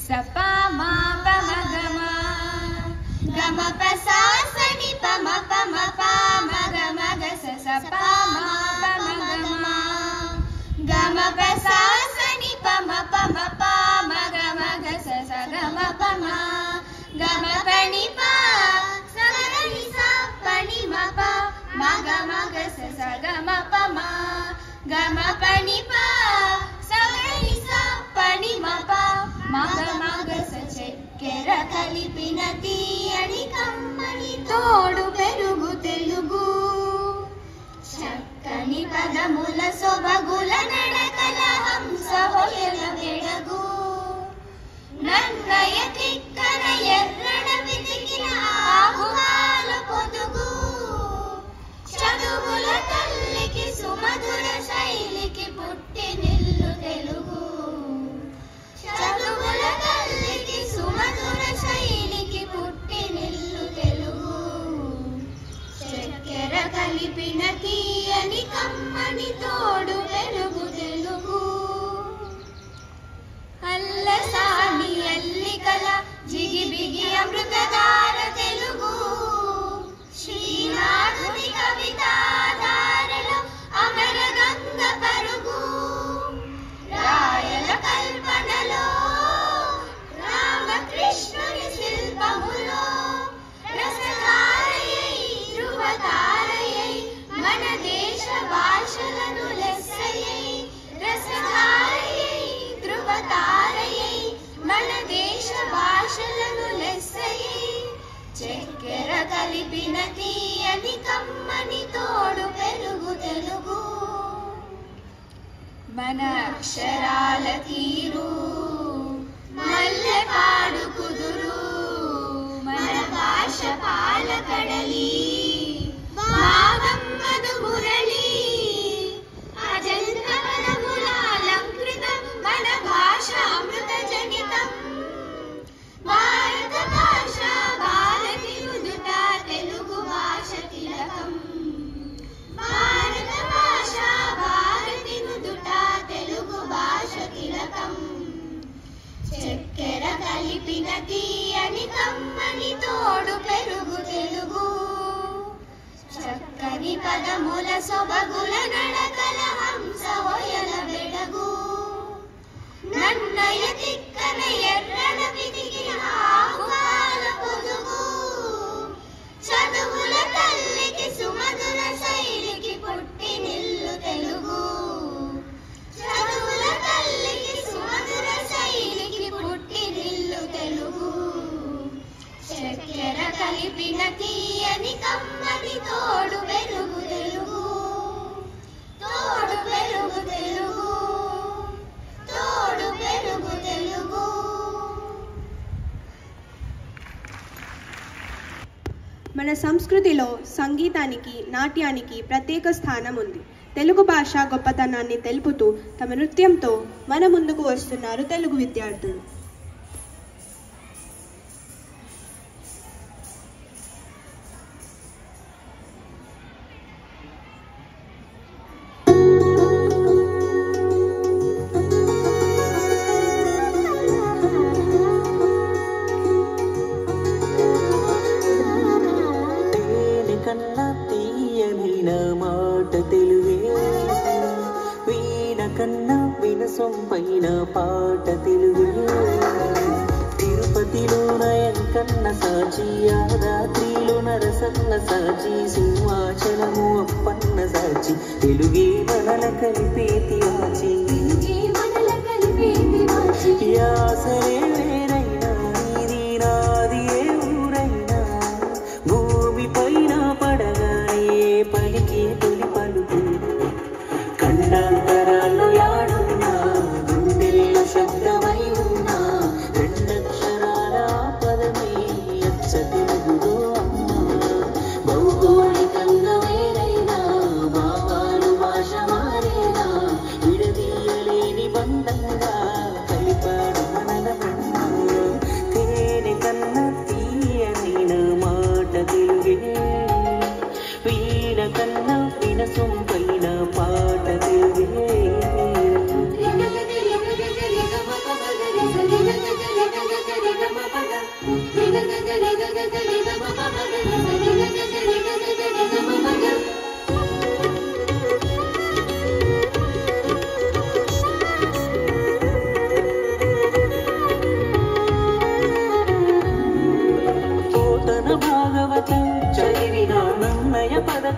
Supper మా పమ గమ గమ పసా సని పమ పమ పా మగ మగ సపా మా పమ గమ గమ పసా సని పమ పమ పా మగ మగ స గమ పమ గమ పని పా సగని సా పని మ ప మగ మగ స గమ పమ గమ పని పా సగని సా పని మ ప మగ మగ స చక్కెర కలిపిన తీయని కమ్మని తోడు పెరుగు తెలుగు చక్కని పదముల సొబగుల నడకల హంస హొయల వెడగు నన్నయ తిక్కన ఎర్రన వెతికిన ఆహువాల పొదుగు చదువుల తల్లికి సుమధుర శైలికి పుట్టి నిల్లు తెలుగు చదువుల తల్లికి సుమధుర శైలికి పుట్టి నిల్లు తెలుగు చక్కెర కలిపిన తీయని కమ్మని తోడు పెరుగు తెలుగు అల్లసాని అల్లికల జిగిబిగి అమృతధార తెలుగు శ్రీనాథుని కవితాధారలో అమర గంగ పరుగు రాయల కల్పనలో రామకృష్ణుని శిల్పములో రసధారయై ధ్రువతారయై మన దేశ భాషలను లెస్సయై రసధారయై ధ్రువతారయై మన దేశ భాషలను లెస్సయై చక్కెర కలిపిన తీయని కమ్మని తోడు పెరుగు తెలుగు మన అక్షరాల తీరు మల్లె పాడు కుదురు మన భాష పాలకడలి భాగమ్మదు మురళి అజంత పదముల అలంకృతం మన భాష అమృత జనితం భారత భాష భారతి నుదుట తెలుగు భాష తిలకం భారత భాష భారతి నుదుట తెలుగు భాష తిలకం చక్కెర కలిపిన తీయని కమ్మని తోడు పెరుగు తెలుగు చక్కని పదముల సొబగుల నడకల హంస హొయల వెడగు నన్నయ తిక్కన ఎర్రన పితికిన ఆహువాల పొదుగు చదువుల తల్లికి సుమధుర శైలికి పుట్టి నిల్లు తెలుగు చదువుల తల్లికి సుమధుర శైలికి పుట్టి నిల్లు తెలుగు చక్కెర కలిపిన తీయని కమ్మని తోడు పెరుగు తెలుగు తోడు పెరుగు తెలుగు తోడు పెరుగు తెలుగు. మన సంస్కృతిలో సంగీతానికి నాట్యానికి ప్రత్యేక స్థానం ఉంది. తెలుగు భాష గొప్పతనాన్ని తెలుపుతూ తమ నృత్యంతో మన ముందుకు వస్తున్నారు తెలుగు విద్యార్థులు. పైన పాట తెలుగు తిరుపతిలో నయన్కన్న సాచి యాదాద్రిలో నరసన్న సాచి సింహాచలము అప్పన్న సాచి తెలుగే మనల కలిపేతి వాచి యాసరే వేరైనా ఇది నాది ఏ ఊరైనా భూమి పైన పడగానే పలికే తొలి పలుకు ఖండాంతరాలు యాడున్నా గుండెల్లో శబ్దమై ఉన్నా రెండక్షరాల పదమే అచ్చ తెలుగులో అమ్మ భౌగోళికంగా వేరైనా భావాలు భాష మారేనా విడదీయలేని బంధంగా కలిపాడు మనల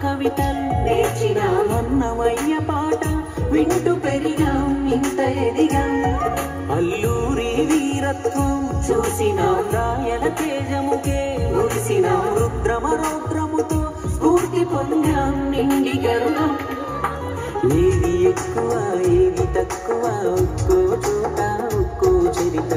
కవితలు నేర్చిన అన్నమయ్య పాట వింటూ పెరిగాం ఇంత ఎదిగాం అల్లూరి వీరత్వం చూసిన రాయల తేజముకే మురిసిన రుద్రమరోద్రముతో స్ఫూర్తి పొందాం నిండి గరుడం ఏది ఎక్కువ ఏది తక్కువ ఒక్కో చోట ఒక్కో చరిత